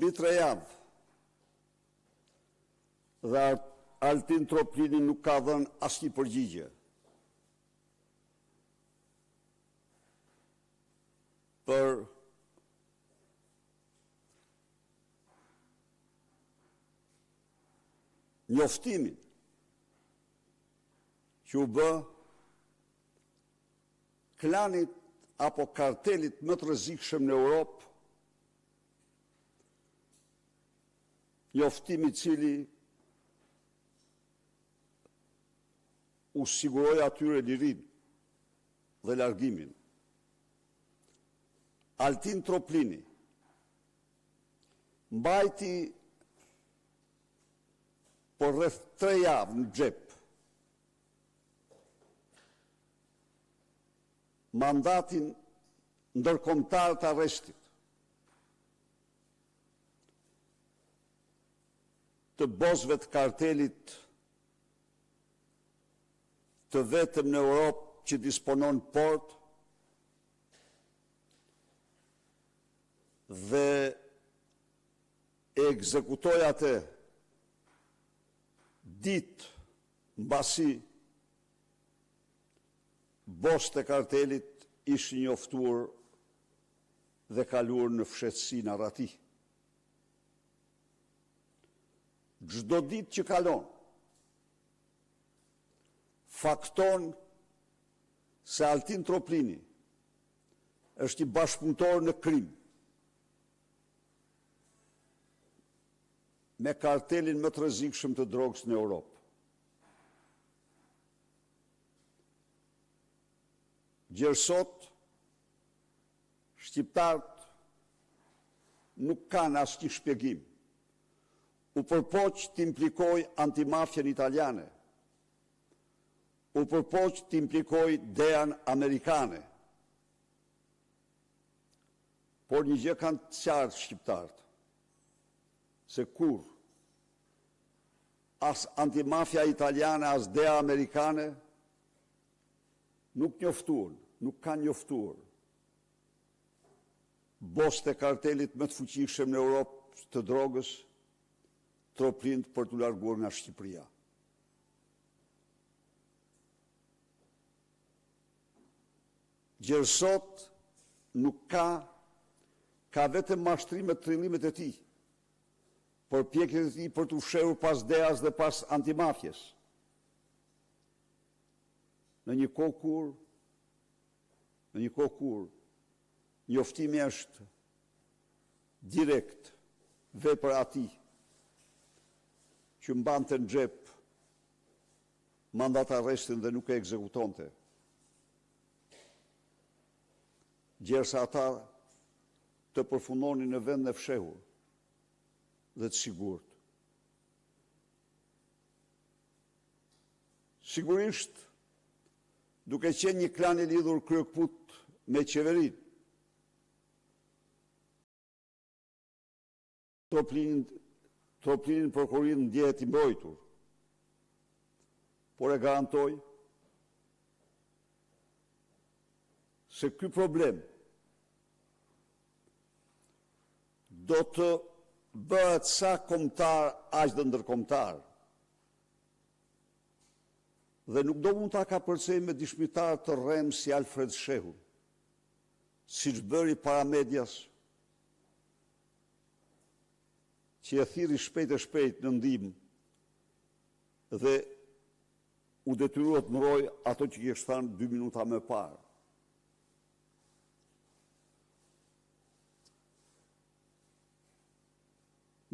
mbi 3 javë dhe Altin Troplini nuk ka dhënë asnjë përgjigje. Për njoftimin që u bë klanit apo kartelit më të rrezikshëm në Europë, njoftimi i cili u siguroi atyre lirinë dhe largimin. Altin Troplini mbajti por rreth 3 javë në xhep mandatin ndërkombëtar të arrestit të bosëve të kartelit të vetëm në Europë që disponon port dhe e ekzekutoi atë ditë mbasi bosët e kartelit ishin njoftuar dhe kaluar në fshehtësi narrati. Çdo ditë që kalon fakton se Altin Troplini është i bashkëpunëtor në krim me kartelin më të rrezikshëm të drogës në Europë. Gjersot, shqiptarët nuk kanë asnjë shpjegim. U përpoq të implikoj antimafjen italiane, u përpoq të implikoj DEA-n amerikane. Por një gjë kanë të qartë shqiptarët, se kur as antimafja italiane, as DEA amerikane nuk njoftuan, nuk kanë njoftuar bosët e kartelit më të fuqishëm në Europë të drogës, Troplin për të larguar nga Shqipëria. Gjersot nuk ka vetëm mashtrimet, trillimet e tij, përpjekjet e tij për të fshehur pas DEA-s dhe pas antimafjes. Në një kohë kur njoftimi është direkt vepër atij që mbante në xhep mandat arrestin dhe nuk e ekzekutonte. Gjersa ata të përfundonin në vend në fshehur dhe të sigurt. Sigurisht, duke qenë një klan i lidhur kryekput me qeverinë, Troplinin prokurorin ndjehet i mbrojtur, por e garantoj se ky problem do të bëhet sa kombëtar aq dhe ndërkombëtar. Dhe nuk do mund ta kapërcej me dëshmitar të rrem si Alfred Shehu, siç bëri para medias, që e thirri shpejt në ndihmë dhe u detyrua të mbroj ato që kishte thënë 2 minuta më parë.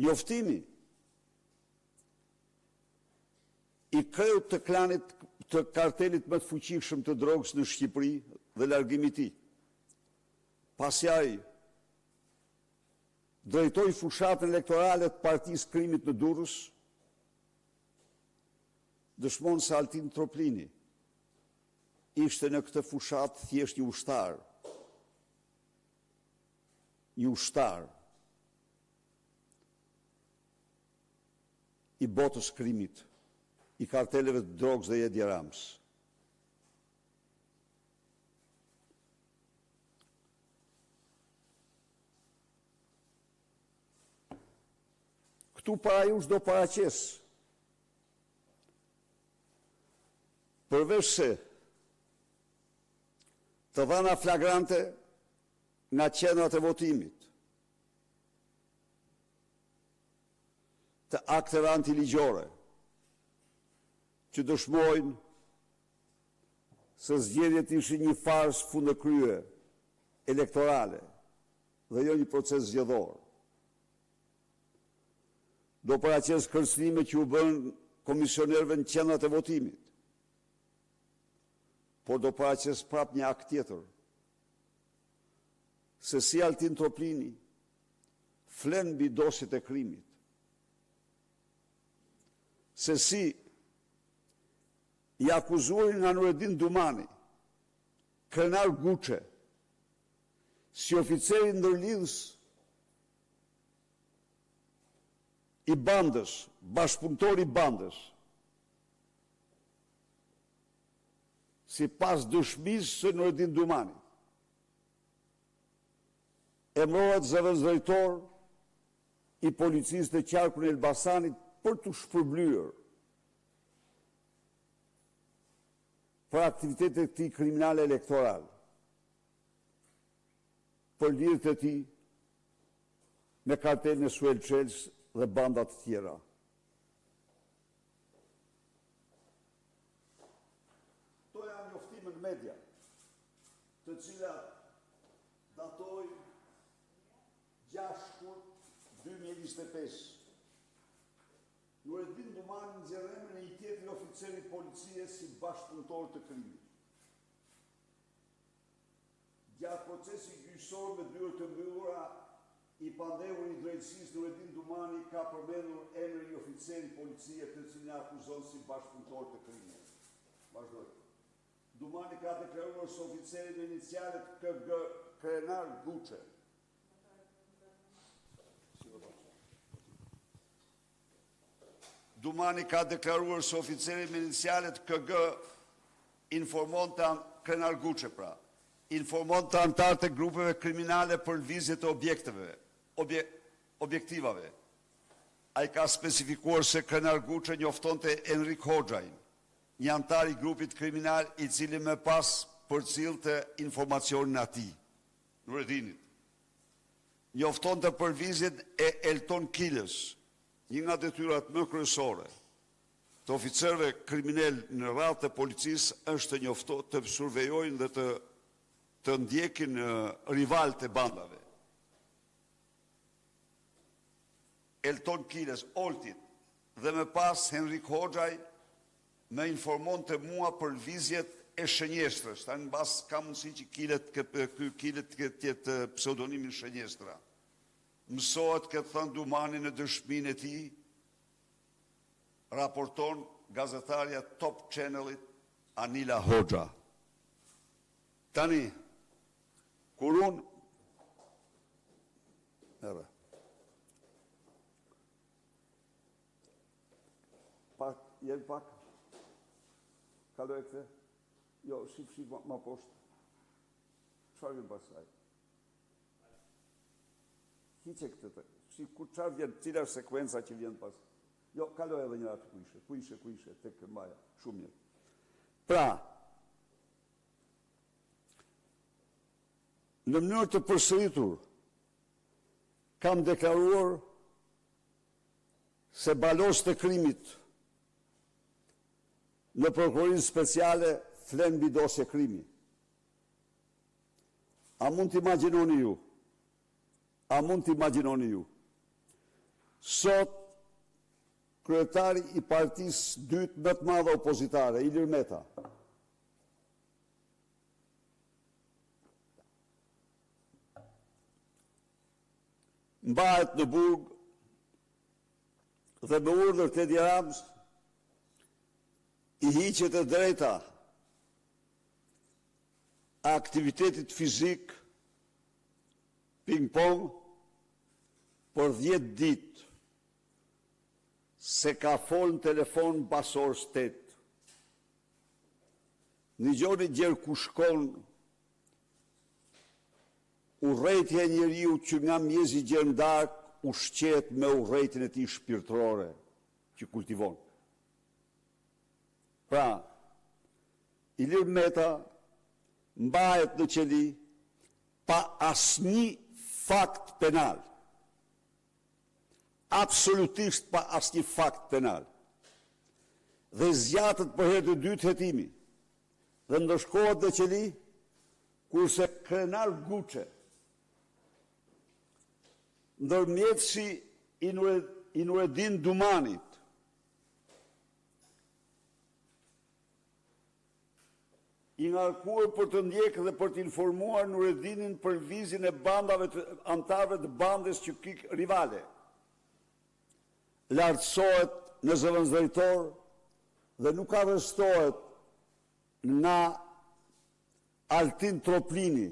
Njoftimi i kreut të klanit të kartelit më të fuqishëm të drogës në Shqipëri dhe largimi i tij, pasi ai drejtoi fushatën elektorale të Partisë Krimit në Durrës, dëshmon se Altin Troplini ishte në këtë fushatë thjesht një ushtar i botës krimit, i karteleve të drogës dhe Edi Rams. Këtu para ju do paraqes. Përveç se të dhëna flagrante nga qendrat e votimit, të akteve antiligjore, që dëshmojnë se zgjedhjet ishin një farsë fundëkrye elektorale dhe jo një proces zgjedhor. Do paraqes kërcënime që u bën komisionerëve në qendrat e votimit, por do paraqes prap një akt tjetër, se si Altin Toplini flen mbi dosjet e krimit, se si i akuzuar nga Nureddin Dumani, krenar Guçe, si oficeri ndërlidhës i bandës, bashkëpunëtor i bandës, si pas dëshmisë së Nureddin Dumani, emërohet zëvendësdrejtor i policisë të qarkun e Elbasanit për të shpërblyer për aktivitetet e këtij kriminale elektoral, për lidhjet e tij me kartelin e Suel Çels dhe bandat të tjera. Këto janë njoftime në media, të cilat datojnë 6 shkurt 2025. Nureddin Dumani nxjerr emrin e një tjetër oficeri i policisë si bashkëpunëtor të krimit. Gjatë procesit gjyqësor me dyert të mbyllura, i pandehur i drejtësisë Nureddin Dumani ka përmendur emrin e një oficeri i policisë të cilin e akuzon si bashkëpunëtor të krimit. Vazhdoj. Dumani ka deklaruar se oficeri me inicialet KG Krenar Guçe Dumani ka deklaruar se oficeri me inicialet KG informon të Krenar Guçe, informon të antarët e grupeve kriminale për lëvizjet e objektivave. Ai ka specifikuar se Krenar Guçe njoftonte Enrik Hoxhajin, një antar i grupit kriminal i cili më pas përcillte informacionin atij, Nureddinit. Njoftonte për lëvizjet e Elton Kilës, një nga detyrat më kryesore të oficerëve kriminal në radhë të policisë është të survejojnë dhe të ndjekin rivalët e bandave. Elton Kiles, Oltit dhe më pas Henrik Hoxhaj më informon të mua për lëvizjet e Shënjestrës. Tani mbas ka mundësi që Kilet të jetë pseudonimin Shënjestra. Mësohet këtë thënë Dumani në dëshminë e tij, raporton gazetarja Top Channelit Anila Hoxha. Tani, kur unë pak, kaloj e këte? Jo, shif ma poshtë. Çfarë vjen pasaj? Hiqe këtë të, shif kur çfarë vjen, cila është sekuenca që vjen pas. Jo, kaloj edhe një atë ku ishe, tek Maja, shumë mirë. Pra, në mënyrë të përsëritur, kam deklaruar se balos të krimit në prokurorinë speciale flen mbi dosje krimi. A mund të imagjinoni ju? Sot, kryetari i partisë dytë më të madhe opozitare, Ilir Meta, mbahet në burg dhe me urdhër të Edi Ramës i hiqet e drejta aktivitetit fizik ping-pong për 10 ditë se ka folë në telefon basor shtetë. Një gjoni gjerë ku shkon urrejtja e njeriu që nga mjezi gjerëndark ushqet me urrejtjen e tij shpirtërore që kultivon. Pra, Ilir Meta mbahet në qeli pa asnjë fakt penal. Absolutisht pa asnjë fakt penal. Dhe zgjatët për herë të dytë hetimi dhe ndëshkohet në qeli, kurse krenar Guçe, ndërmjetësi i Nureddin Dumanit, i ngarkuar për të ndjekë dhe për të informuar Nureddinin për lëvizjen e bandave të antarëve të bandës Qykik rivale, lartësohet në zëvendësdrejtor dhe nuk arrestohet na Altin Troplini,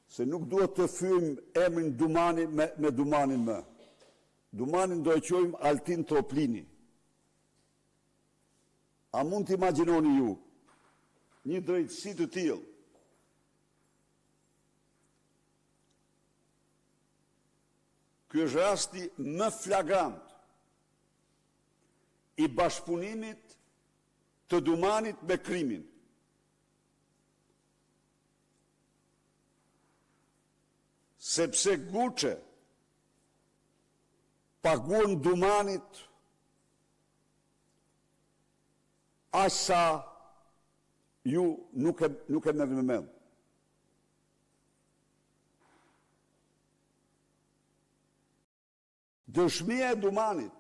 se nuk duhet të fyrim emrin Dumani me Dumanin më. Dumanin do e quajmë Altin Troplini. A mund të imagjinoni ju një drejtësi të tillë? Ky është rasti më flagrant i bashkëpunimit të Dumanit me krimin. Sepse Guçe paguan Dumanit aq sa ju nuk e merrni me mend. Dëshmia e Dumanit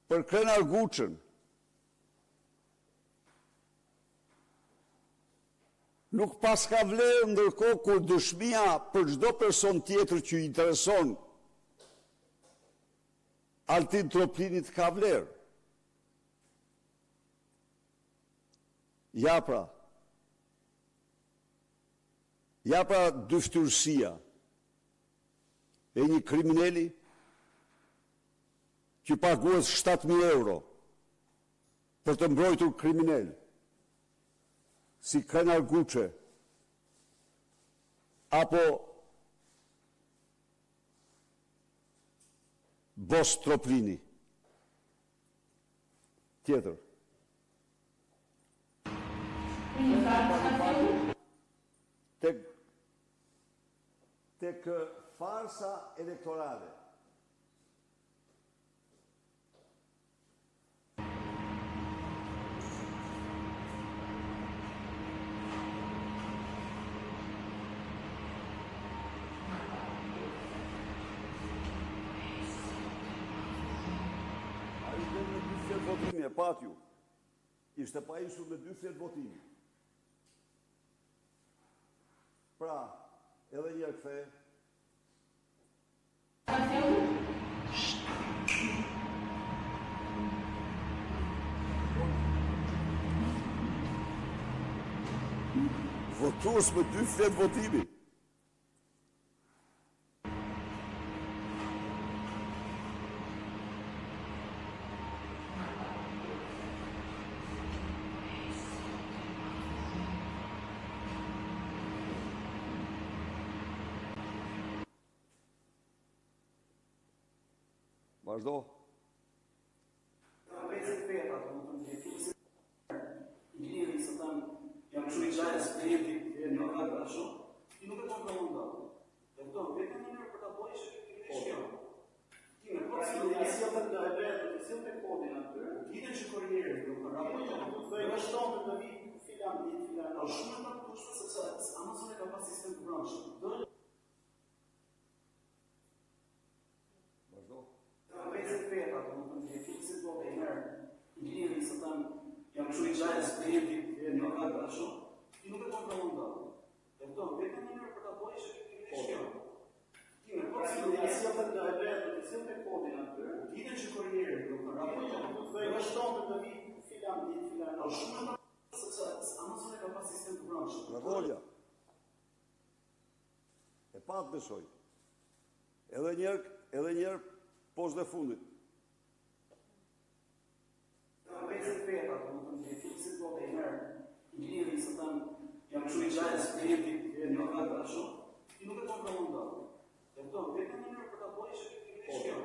për krenar Guçën nuk pas ka vlerë, ndërkohë kur dëshmia për çdo person tjetër që i intereson Altin Troplinit ka vlerë. Ja pra dyftyrësia e një kriminali që paguhet 7.000 euro për të mbrojtur kriminal, si krenar Guçe, apo Bos Troplini. Tjetër. Tek farsa elektorale. Votimi e patju, ishte pa ishur me 2 fletë votimi. Pra, edhe një kthe. Votues me 2 fletë votimi. Vazhdo. Jam shumë i gjallë eksperientit e në rrëtë shumë, ti nuk e kontrollon. E këto, vetëm një nërë për të bojë që shkjo. Ti me kohë si në sjellën të rebelë, të sjellën me kodin aty, ditën që korrierë, të vështon të vi filan, shumë më të kushtë, sepse Amazon e ka pas sistem të branshëm. Jam shumë i gjallë eksperientit e në rrëtë shumë, ti nuk e kontrollon. E këto, vetëm një nërë për të bojë që shkjo. Ti me kohë si në sjellën të rebelë, të sjellën me kodin aty, ditën që korrierë, të vështon të vi filan, shumë më të sepse Amazon e ka pas sistem të branshëm. Ravolja. E pat besoj. Edhe njerë poshtë dhe fundit. Jam shumë i gjallë eksperientit e në rrëtë shumë, ti Ti nuk e kontrollon datën. E kupton, vetëm mënyra për ta bërë është të kesh kjo.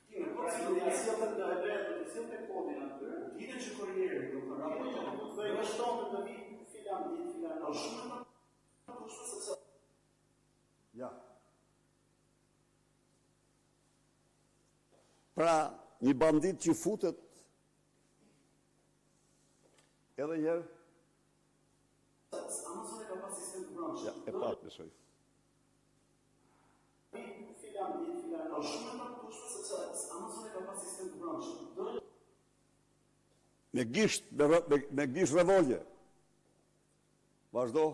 Ti me përcjellje si atë të hebretë, të cilën e kodin aty, ditën që kurrieri do të raportojë do të bëjë shtonë të vi filan ditë filan. Është shumë më kushtues se sa. Ja. Pra, një bandit që futet edhe njerë. Amazoni ka pas sistem të brendshëm. Ja, e pat besoj. Filan, është shumë më kushtues se sa. Amazoni ka pas sistem të brendshëm. Me gisht revolje. Vazhdo.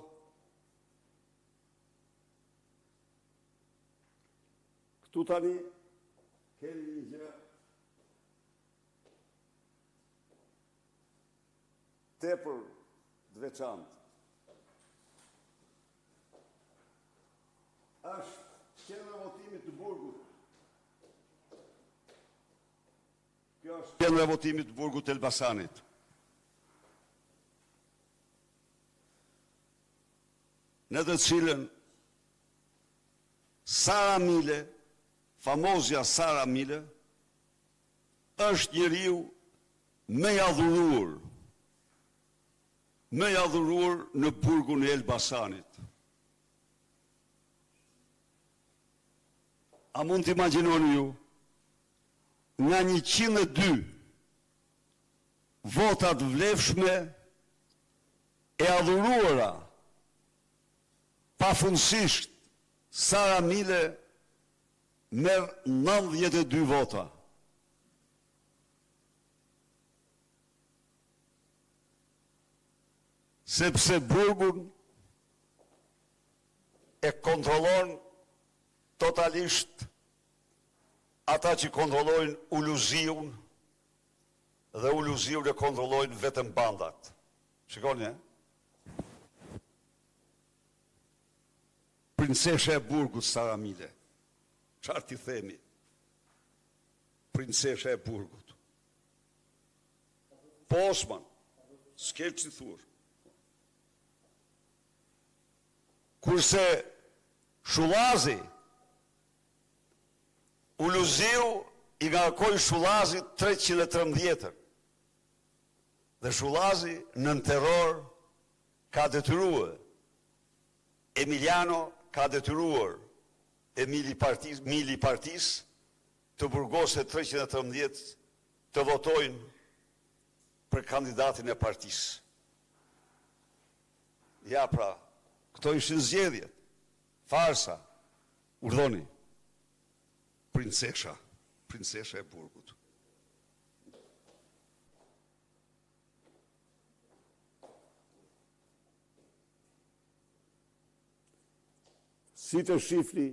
Këtu tani kemi një gjë tepër të veçantë. Është qendra votimit të Burgut. Kjo është qendra votimit të Burgut të Elbasanit. Në të cilën Sara Mile, famozja Sara Mile, është njeriu më i adhuruar në burgun e Elbasanit. A mund të imagjinoni ju, nga 102 votat vlefshme e adhuruara, pafundësisht Sara Mile merr 92 vota. Sepse burgun e kontrollon totalisht ata që kontrollojnë Uluziun dhe Uluziun e kontrollojnë vetëm bandat. Shikoni, Princesha e burgut Sara Mile. Çfarë ti themi? Princesha e burgut. Po Osman, s'ke që thur. Kurse Shullazi, Uluziu i ngarkoi Shullazit 313. Dhe Shullazi nën terror ka detyruar. Emiliano ka detyruar Mili Partis të burgose 313 të votojnë për kandidatin e partisë. Ja pra, këto ishin zgjedhjet. Farsa, urdhoni. Princesha e burgut. Si të shifni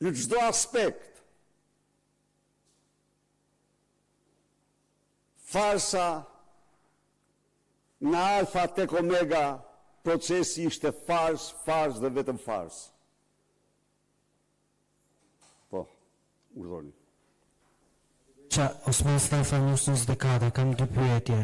në çdo aspekt, farsa nga alfa tek omega, procesi ishte fars dhe vetëm fars. Po, urdhoni. Osman Stafa, Nusnus Dekada, kam dy pyetje.